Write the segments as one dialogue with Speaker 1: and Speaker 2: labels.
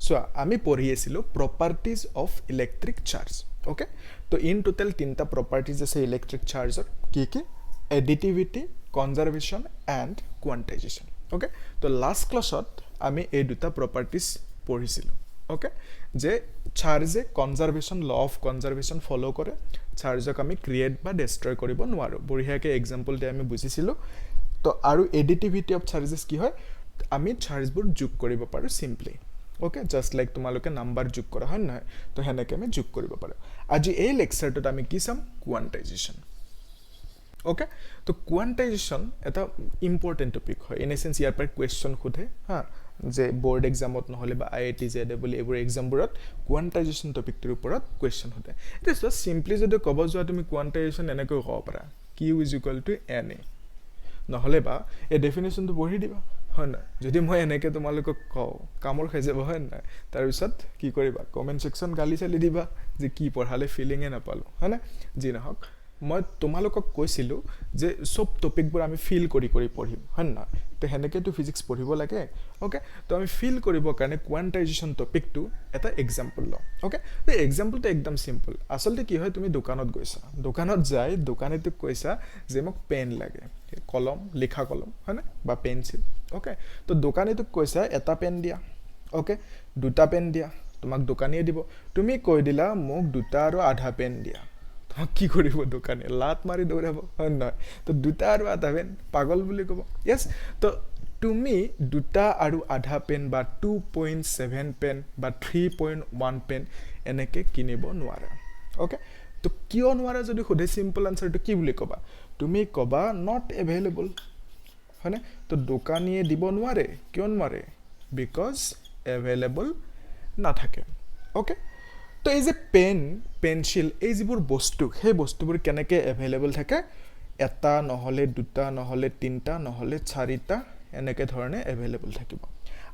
Speaker 1: So আমি পঢ়ি আছিলোঁ properties of electric charge okay তো ইন টোটেল তিনিটা প্ৰপাৰ্টিজ আছে ইলেক্ট্ৰিক চাৰ্জৰ কি additivity conservation and quantization okay তো লাষ্ট ক্লাছত আমি এই দুটা প্ৰপাৰ্টিজ পঢ়িছিলোঁ ওকে যে চাৰ্জে conservation law of conservation follow' কৰে চাৰ্জক আমি ক্ৰিয়েট বা ডেষ্ট্ৰয় কৰিব নোৱাৰোঁ বঢ়িয়াকৈ এক্সাম্পল দি আমি বুজিছিলোঁ তো আৰু এডিটিভিটি অফ চাৰ্জেছ কি হয় আমি চাৰ্জবোৰ যোগ কৰিব পাৰোঁ চিম্পলি ওকে জাষ্ট লাইক তোমালোকে নাম্বাৰ যোগ কৰা হয় নহয় তো সেনেকৈ আমি যোগ কৰিব পাৰোঁ আজি এই লেকচাৰটোত আমি কি চাম কোৱান্টাইজেশ্যন ওকে তো কোৱান্টাইজেশ্যন এটা ইম্পৰ্টেণ্ট টপিক হয় ইন এ চেঞ্চ ইয়াৰ পৰা কুৱেশ্যন সোধে হা যে বোৰ্ড এক্সামত নহ'লে বা IIT JEE এইবোৰ এক্সামবোৰত কোৱান্টাইজেশ্যন টপিকটোৰ ওপৰত কুৱেশ্যন সোধে এতিয়া চিম্পলি যদি ক'ব যোৱা তুমি কোৱান্টাইজেশ্যন এনেকৈ ক'ব পাৰা Q is equal to NA নহ'লে বা এই ডেফিনেশ্যনটো পঢ়ি দিবা হয় নহয় যদি মই এনেকৈ তোমালোকক কওঁ কামৰ খাই যাব হয় নহয় তাৰপিছত কি কৰিবা কমেণ্ট ছেকশ্যন গালি চালি দিবা যে কি পঢ়ালে ফিলিঙে নাপালোঁ হয় না যি নহওক মই তোমালোকক কৈছিলোঁ যে সব টপিকবোৰ আমি ফিল কৰি পঢ়িম হয় নহয় তো সেনেকৈতো ফিজিক্স পঢ়িব লাগে ওকে তো আমি ফিল কৰিবৰ কাৰণে কোৱান্টাইজেশ্যন টপিকটো এটা এক্সাম্পল লওঁ ওকে তো এক্সাম্পলটো একদম চিম্পল আচলতে কি হয় তুমি দোকানত গৈছা দোকানত যাই দোকানীটোক কৈছা যে মোক পেন লাগে কলম লিখা কলম হয়নে বা পেঞ্চিল ওকে তো দোকানীটোক কৈছা এটা পেন দিয়া ওকে দুটা পেন দিয়া তোমাক দোকানীয়ে দিব তুমি কৈ দিলা মোক দুটা আৰু আধা পেন দিয়া কি কৰিব দোকানে লাত মাৰি দৌৰাব হয় নহয় তো দুটা আৰু আধা পেন পাগল বুলি ক'ব য়েছ তো তুমি দুটা আৰু আধা পেন বা 2.7 পেন বা 3.1 পেন এনেকৈ কিনিব নোৱাৰা ওকে তো কিয় নোৱাৰা যদি সোধে চিম্পল আনচাৰটো কি বুলি ক'বা তুমি ক'বা নট এভেইলেবল হয়নে তো দোকানীয়ে দিব নোৱাৰে কিয় নোৱাৰে বিকজ এভেইলেবল নাথাকে ওকে তো এই যে পেন পেঞ্চিল এই যিবোৰ বস্তু সেই বস্তুবোৰ কেনেকৈ এভেইলেবল থাকে এটা নহ'লে দুটা নহ'লে তিনিটা নহ'লে চাৰিটা এনেকৈ ধৰণে এভেইলেবল থাকিব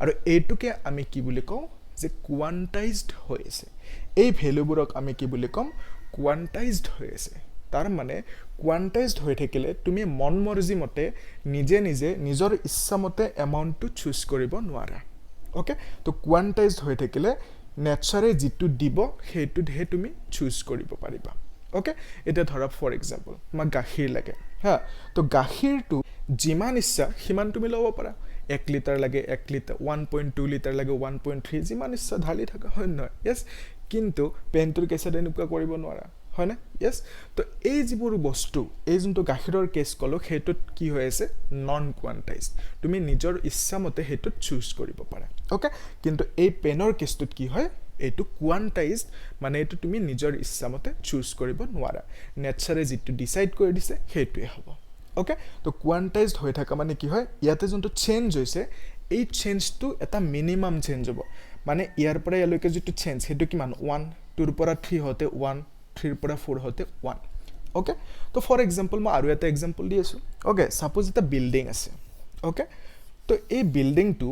Speaker 1: আৰু এইটোকে আমি কি বুলি কওঁ যে কোৱান্টাইজড হৈ আছে এই ভেলুবোৰক আমি কি বুলি ক'ম কোৱান্টাইজড হৈ আছে তাৰ মানে কোৱান্টাইজড হৈ থাকিলে তুমি মন মৰ্জি মতে নিজে নিজৰ ইচ্ছামতে এমাউণ্টটো চুজ কৰিব নোৱাৰা ওকে তো কোৱান্টাইজড হৈ থাকিলে নেচাৰে যিটো দিব সেইটোহে তুমি চুজ কৰিব পাৰিবা ওকে এটা ধৰা ফৰ এক্সাম্পল তোমাক গাখীৰ লাগে হা তো গাখীৰটো যিমান ইচ্ছা সিমান তুমি ল'ব পাৰা 1 লিটাৰ লাগে 1 লিটাৰ 1.2 লিটাৰ লাগে 1.3 যিমান ইচ্ছা ঢালি থাকা হয় নহয় য়েছ কিন্তু পেনটোৰ কেছত এনেকুৱা কৰিব নোৱাৰা হয়নে য়েছ তো এই যিবোৰ বস্তু এই যোনটো গাখীৰৰ কেছ ক'লো সেইটোত কি হৈ আছে নন কোৱান্টাইজ তুমি নিজৰ ইচ্ছামতে সেইটোত চুজ কৰিব পাৰা ওকে কিন্তু এই পেনৰ কেছটোত কি হয় এইটো কোৱান্টাইজ মানে এইটো তুমি নিজৰ ইচ্ছামতে চুজ কৰিব নোৱাৰা নেচাৰে যিটো ডিচাইড কৰি দিছে সেইটোৱে হ'ব ওকে তো কোৱান্টাইজড হৈ থকা মানে কি হয় ইয়াতে যোনটো চেঞ্জ হৈছে এই চেঞ্জটো এটা মিনিমাম চেঞ্জ হ'ব মানে ইয়াৰ পৰা ইয়ালৈকে যিটো চেঞ্জ সেইটো কিমান 1 2 ৰ পৰা 3 হতে 1 3 পৰা 4 হতে 1 ওকে তো ফৰ এক্সাম্পল মই আৰু এটা এক্সাম্পল দি আছোঁ ওকে সাপোজ এটা বিল্ডিং আছে ওকে তো এই বিল্ডিংটো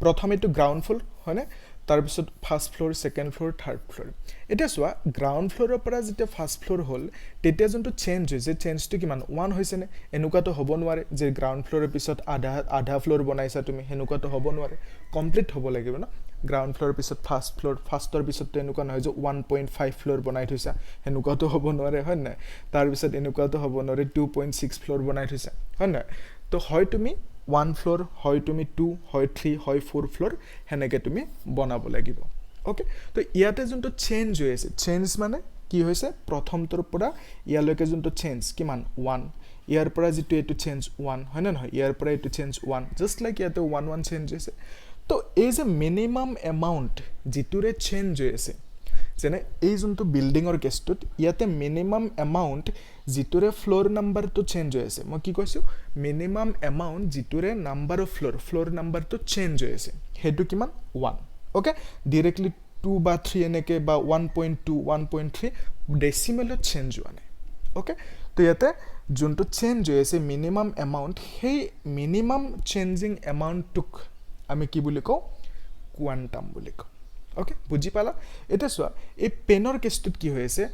Speaker 1: প্ৰথমে এইটো গ্ৰাউণ্ড ফ্লোৰ হয়নে তাৰপিছত first floor second floor third floor এতিয়া চোৱা গ্ৰাউণ্ড ফ্লোৰৰ পৰা যেতিয়া ফাৰ্ষ্ট ফ্লোৰ হ'ল তেতিয়া যোনটো চেঞ্জ হৈছে চেঞ্জটো কিমান 1 হৈছেনে এনেকুৱাতো হ'ব নোৱাৰে যে গ্ৰাউণ্ড ফ্লোৰৰ পিছত আধা ফ্লোৰ বনাইছা তুমি সেনেকুৱাতো হ'ব নোৱাৰে কমপ্লিট হ'ব লাগিব ন গ্ৰাউণ্ড ফ্লোৰৰ পিছত ফাৰ্ষ্ট ফ্লোৰ ফাৰ্ষ্টৰ পিছততো এনেকুৱা নহয় যে 1.5 ফ্লোৰ বনাই থৈছা সেনেকুৱাতো হ'ব নোৱাৰে হয় নাই তাৰপিছত এনেকুৱাতো হ'ব নোৱাৰে 2.6 ফ্লোৰ বনাই থৈছা হয় নাই তো হয় তুমি 1 ফ্লোৰ হয় তুমি 2 হয় 3 হয় 4 ফ্লোৰ সেনেকৈ তুমি বনাব লাগিব ওকে তো ইয়াতে যোনটো চেঞ্জ হৈ আছে চেঞ্জ মানে কি হৈছে প্ৰথমটোৰ পৰা ইয়ালৈকে যোনটো চেঞ্জ কিমান 1 ইয়াৰ পৰা যিটো এইটো চেঞ্জ 1 হয় না নহয় ইয়াৰ পৰা এইটো চেঞ্জ 1 জাষ্ট লাইক ইয়াতে 1 চেঞ্জ হৈছে তো এই যে মিনিমাম এমাউণ্ট যিটোৰে চেঞ্জ হৈ আছে যেনে এই যোনটো বিল্ডিঙৰ কেছটোত ইয়াতে মিনিমাম এমাউণ্ট যিটোৰে ফ্লোৰ নাম্বাৰটো চেঞ্জ হৈ আছে মই কি কৈছোঁ মিনিমাম এমাউণ্ট যিটোৰে নাম্বাৰ অফ ফ্লোৰ নাম্বাৰটো চেঞ্জ হৈ আছে সেইটো কিমান 1 ওকে ডিৰেক্টলি 2 বা 3 এনেকৈ বা 1.2 1.3 ডেচিমেলত চেঞ্জ হোৱা নাই ওকে তো ইয়াতে যোনটো চেঞ্জ হৈ আছে মিনিমাম এমাউণ্ট সেই মিনিমাম চেঞ্জিং এমাউণ্টটোক আমি কি বুলি কওঁ কোৱান্টাম বুলি কওঁ ওকে বুজি পালা এটা চোৱা এই পেনৰ কেছটোত কি হৈ আছে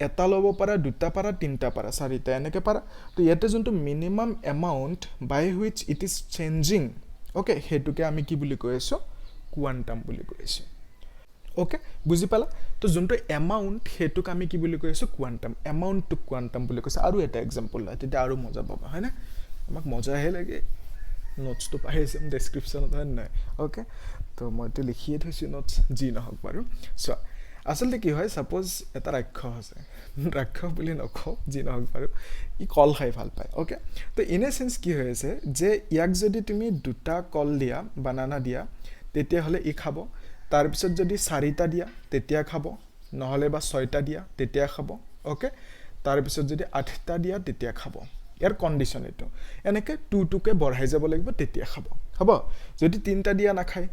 Speaker 1: এটা ল'ব পাৰা দুটা পাৰা তিনিটা পাৰা চাৰিটা এনেকৈ পাৰা তো ইয়াতে যোনটো minimum amount by which it is changing okay সেইটোকে আমি কি বুলি কৈ আছোঁ কোৱান্টাম বুলি কৈ আছোঁ ওকে বুজি পালা তো যোনটো এমাউন্ট হেতুক আমি কি বুলি কৈছো কোয়ান্টাম এমাউন্ট টু কোয়ান্টাম বুলি কৈছে আৰু এটা এক্সাম্পল লয় তেতিয়া আৰু মজা পাবা হয় না আমাক মজা হে লাগে নোটস তো পাইছে ডেসক্ৰিপচনত হয় নাই ওকে তো মইতো লিখিয়ে থৈছো নোটস জি নহক বাৰু সো আসলে কি হয় সাপোজ এটা ৰাক্ষস আছে ৰাক্ষস বুলি নকও জি নহক বাৰু ই কল খাই ভাল পায় ওকে তো ইন এ সেন্স কি হৈ আছে যে ইয়াক যদি তুমি দুটা কল দিয়া বানানা দিয়া তেতিয়া হলে ই খাব তাৰ পিছত যদি চাৰিটা দিয়া তেতিয়া খাব নহলে বা ছয়টা দিয়া তেতিয়া খাব ওকে তাৰ পিছত যদি আঠটা দিয়া তেতিয়া খাব ইয়াৰ কন্ডিশন এটো এনেকে 2 কে বঢ়াই যাব লাগিব তেতিয়া খাব হ'ব যদি তিনটা দিয়া না খায়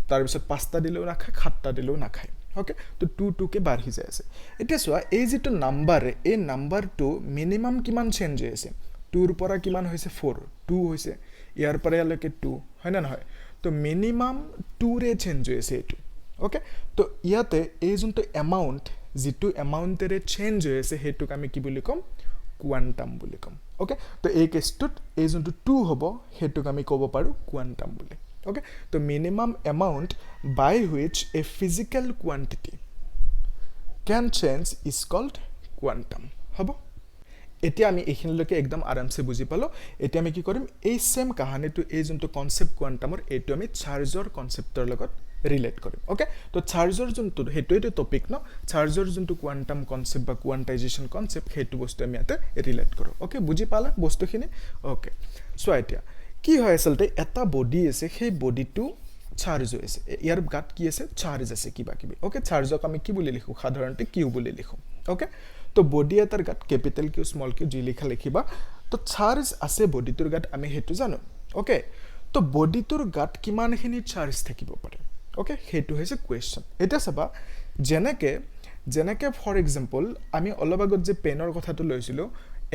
Speaker 1: তাৰ পিছত পাঁচটা দিলেও না খায় সাতটা দিলেও না খায় ওকে তো 2 কে বাঢ়ি যায় আছে এতিয়া সোয়া এই যেটো নাম্বাৰ এই নাম্বাৰটো মিনিমাম কিমান চেঞ্জ হৈ আছে 2 ৰ পৰা কিমান হৈছে 4 2 হৈছে ইয়াৰ পৰা ইয়ালৈকে 2 হয় না নহয় তো মিনিমাম 2 ৰে চেঞ্জ হৈ আছে এটো ওকে তো ইয়াতে এই যোনটো এমাউন্ট যেটো এমাউন্টেৰে চেঞ্জ হৈ আছে হেতুক আমি কি বুলি কম কোয়ান্টাম বুলি কম ওকে তো এই কেছটোত এই যোনটো 2 হ'ব হেতুক আমি ক'ব পাৰো কোয়ান্টাম বুলি ওকে তো minimum amount by which a physical quantity can change is called quantum হ'ব এতিয়া আমি এখিনলৈকে একদম আৰামছে বুজি পালো এতিয়া আমি কি কৰিম এই সেম কাহানীটো এই যোনটো কনসেপ্ট কোয়ান্টামৰ এটো আমি চাৰ্জৰ কনসেপ্টৰ লগত ৰিলেট কৰিম ওকে তো চাৰ্জৰ যোনটো হেতুইটো টপিক ন চাৰ্জৰ যোনটো কোয়ান্টাম কনসেপ্ট বা কোয়ান্টাইজেশন কনসেপ্ট হেতু বস্তু আমি ইয়াতে ৰিলেট কৰো ওকে বুজি পালা বস্তুখিনি ওকে সো এতিয়া কি হয় আসলতে এটা বডি আছে সেই বডিটো চাৰ্জ হৈ আছে ইয়াৰ গাত কি আছে চাৰ্জ আছে কিবা কিবি ওকে চাৰ্জক আমি কি বুলি লিখো সাধাৰণতে কিউ বুলি লিখো ওকে তো বডি এটাৰ গাত ক্যাপিটেল কিউ স্মল কিউ যি লিখা লিখিবা তো চাৰ্জ আছে বডিটোৰ গাত আমি হেতু জানো ওকে তো বডিটোৰ গাত কিমানখিনি চাৰ্জ থাকিব পাৰে ওকে হেতু হৈছে কোৱেশ্চন এটা চাবা যেনেকে ফৰ এক্সাম্পল আমি অলপ আগত যে পেনৰ কথাটো লৈছিলো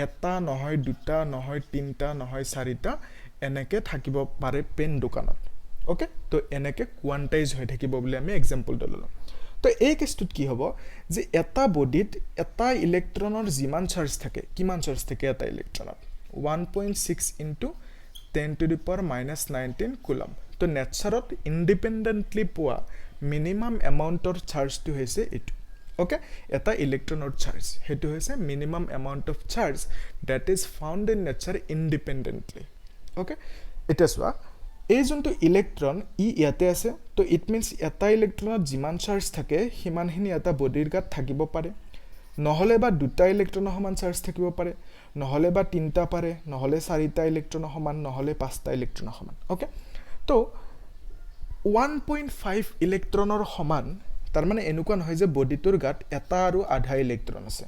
Speaker 1: এটা নহয় দুটা নহয় তিনটা নহয় চাৰিটা এনেকে থাকিব পাৰে পেন দোকানত ওকে তো এনেকে কোয়ান্টাইজ হৈ থাকিব বুলি আমি এক্সাম্পল দিললো তো এই কেছটোত কি হ'ব যে এটা বডিত এটা ইলেক্ট্ৰনৰ যিমান চাৰ্জ থাকে কিমান চাৰ্জ থাকে এটা ইলেক্ট্ৰনত 1.6 into 10 to the power -19 coulomb তো নেচাৰত ইন্ডিপেন্ডেন্টলি পোৱা মিনিমাম এমাউন্টৰ চাৰ্জটো হৈছে এটো ওকে এটা ইলেক্ট্ৰনৰ চাৰ্জ হেতু হৈছে minimum amount of charge that is found in nature independently okay এটা সোয়া এই যোনটো ইলেক্ট্ৰন ই ইয়াতে আছে তো ইট মিন্স এটা ইলেক্ট্ৰনত যিমান চাৰ্জ থাকে হিমানখিনি এটা বডিৰ গাত থাকিব পাৰে নহলে বা দুটা ইলেক্ট্ৰনৰ সমান চাৰ্জ থাকিব পাৰে নহলে বা তিনটা পাৰে নহলে চাৰিটা ইলেক্ট্ৰনৰ সমান নহলে পাঁচটা ইলেক্ট্ৰনৰ সমান ওকে তো 1.5 ইলেক্ট্ৰনৰ সমান তাৰ মানে এনেকুৱা নহয় যে বডিটোৰ গাত এটা আৰু আধা ইলেক্ট্ৰন আছে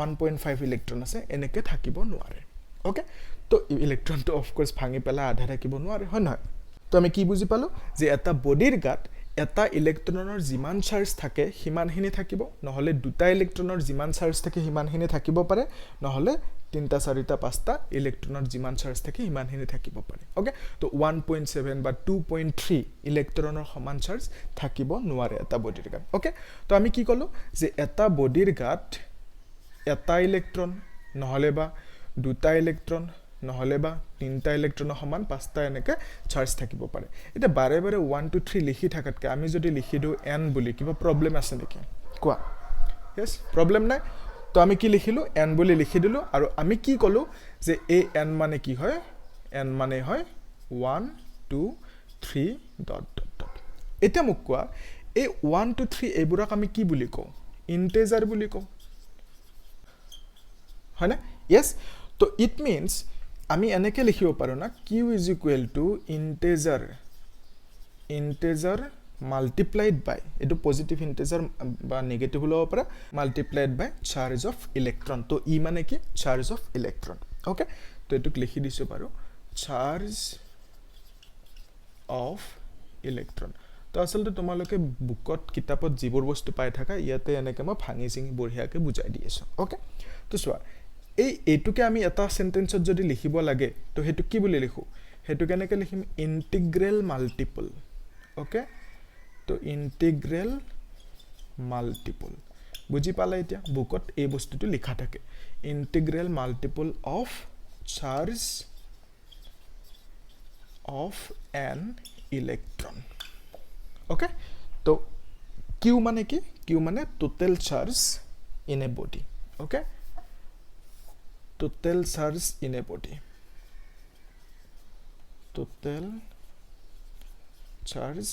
Speaker 1: 1.5 ইলেক্ট্ৰন আছে এনেকে থাকিব নোৱাৰে ওকে তো ইলেক্ট্ৰনটো অফ কোৰ্স ভাঙি পেলা আধা থাকিব নোৱাৰে হয় নহয় তো আমি কি বুজি পালো যে এটা বডিৰ গাত এটা ইলেক্ট্ৰনৰ যিমান চাৰ্জ থাকে হিমানখিনি থাকিব নহলে দুটা ইলেক্ট্ৰনৰ যিমান চাৰ্জ থাকে হিমানখিনি থাকিব পাৰে নহলে তিনটা চাৰিটা পাঁচটা ইলেক্ট্ৰনৰ যিমান চাৰ্জ থাকে হিমানখিনি থাকিব পাৰে ওকে তো 1.7 বা 2.3 ইলেক্ট্ৰনৰ সমান চাৰ্জ থাকিব নোৱাৰে এটা বডিৰ গাত ওকে তো আমি কি কলো যে এটা বডিৰ গাত এটা ইলেক্ট্ৰন নহলে বা দুটা ইলেক্ট্ৰন নহলে বা তিনটা ইলেক্ট্ৰনৰ সমান পাঁচটা এনেকে চাৰ্জ থাকিব পাৰে এটা বাৰে বাৰে 1 2 3 লিখি থাকাতকে আমি যদি লিখি দিও n বুলি কিবা প্ৰবলেম আছে নেকি কোৱা यस প্ৰবলেম নাই তো আমি কি লিখিলো n বুলি লিখি দিলো আৰু আমি কি কলো যে এই n মানে কি হয় n মানে হয় 1 2 3 ডট ডট ডট এটা মোক কোৱা এই 1 2 3 এইবোৰক আমি কি বুলি কও ইন্টিজাৰ বুলি কও হয় না यस তো ইট মিন্স আমি এনেকে লিখিব পাৰো না q is equal to integer multiplied by এটো পজিটিভ ইন্টিজাৰ বা নেগেটিভ হলো পাৰা multiplied by charge of electron তো ই মানে কি charge of electron ওকে তো এটোক লিখি দিছো পাৰো charge of electron তো আসলতে তোমালোকে বুকত কিতাপত যিবোৰ বস্তু পাই থাকা ইয়াতে এনেকে মই ভাঙি চিঙি বঢ়িয়াকে বুজাই দি আছো ওকে তো সোৱা এইটোকে আমি এটা সেন্টেন্সত যদি লিখিব লাগে তো হেতু কি বুলি লিখো হেতু কেনেকে লিখিম ইন্টিগ্ৰেল মাল্টিপল ওকে তো ইন্টিগ্ৰেল মাল্টিপল বুজি পালা এতিয়া বুকত এই বস্তুটো লিখা থাকে integral multiple of charge of N electron okay তো Q মানে কি? Q মানে total charge in a body. Okay? Total charge in a body. Total charge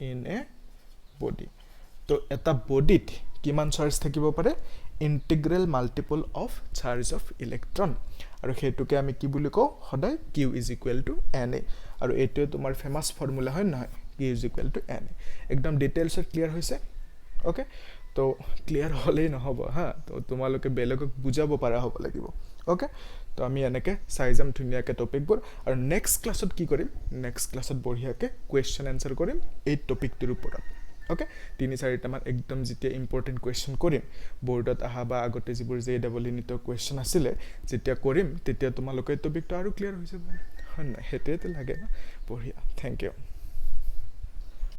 Speaker 1: in a body. তো এটা বডিত কিমান চাৰ্জ থাকিব পাৰে? Integral multiple of charge of electron, আৰু সেইটোকে আমি কি বুলি কওঁ? সদায় Q is equal to N E, আৰু এইটোৱে তোমাৰ ফেমাছ ফৰ্মুলা হয় নহয়, Q is equal to N E. একদম ডিটেইলছত ক্লিয়াৰ হৈছে? অ'কে, তো ক্লিয়াৰ হ'লেই নহ'ব হা, তো তোমালোকে বেলেগক বুজাব পৰা হ'ব লাগিব। অ'কে, তো আমি এনেকৈ চাই যাম ধুনীয়াকৈ টপিকবোৰ, আৰু নেক্সট ক্লাছত কি কৰিম? নেক্সট ক্লাছত বঢ়িয়াকৈ কুৱেশ্যন এনচাৰ কৰিম এই টপিকটোৰ ওপৰত। অ'কে, 3-4টামান একদম যেতিয়া ইম্পৰ্টেণ্ট কুৱেশ্যন কৰিম বৰ্ডত অহা বা আগতে যিবোৰ JEE নীটৰ কুৱেশ্যন আছিলে যেতিয়া কৰিম, তেতিয়া তোমালোকে টপিকটো আৰু ক্লিয়াৰ হৈ যাব হয় নহয়? সেইটোৱেতো লাগে ন? বঢ়িয়া, থেংক ইউ।